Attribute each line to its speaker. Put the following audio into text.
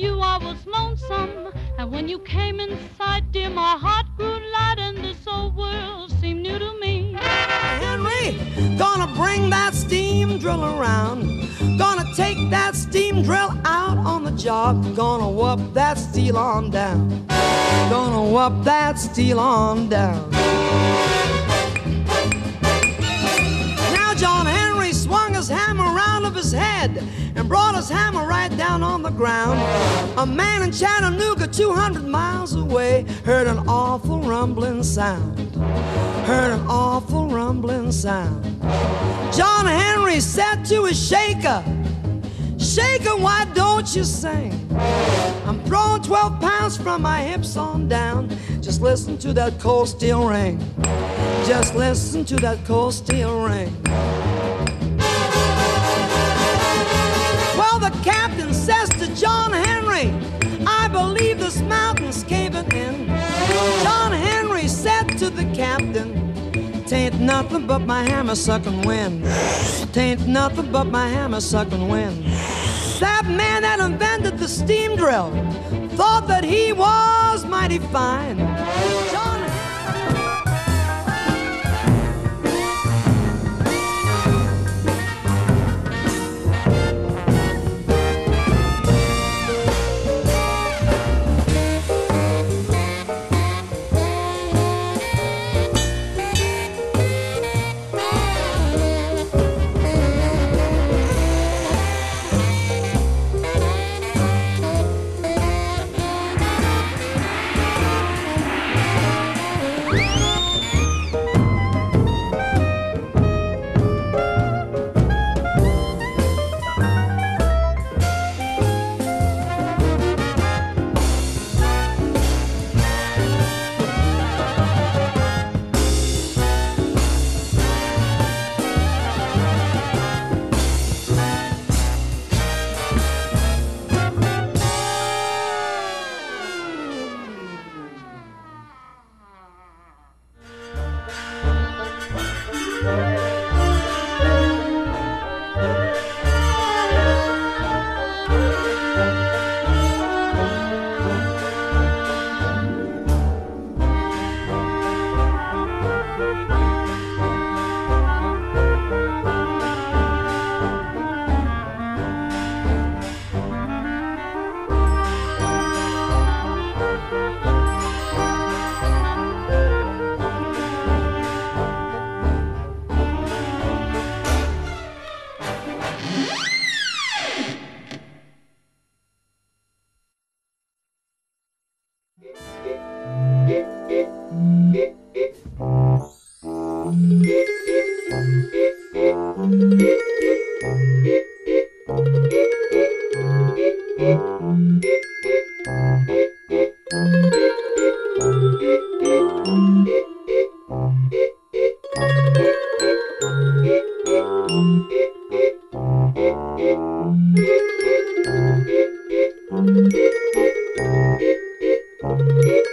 Speaker 1: you I was lonesome, and when you came in sight, dear, my heart grew light, and this old world seemed new to me.
Speaker 2: Henry, gonna bring that steam drill around. Gonna take that steam drill out on the job. Gonna whoop that steel on down. Gonna whoop that steel on down. Now John Henry swung his hammer round of his head and brought his hammer right down on the ground. A man in Chattanooga 200 miles away heard an awful rumbling sound. Heard an awful rumbling sound. John Henry said to his shaker, "Shaker, why don't you sing? I'm throwing 12 pounds from my hips on down. Just listen to that cold steel ring. Just listen to that cold steel ring." Well, the captain says to John Henry, "I believe this mountain's caving in." John Henry said to the captain, "'Tain't nothing but my hammer sucking wind. 'Tain't nothing but my hammer sucking wind." That man that invented the steam drill thought that he was mighty fine. John Henry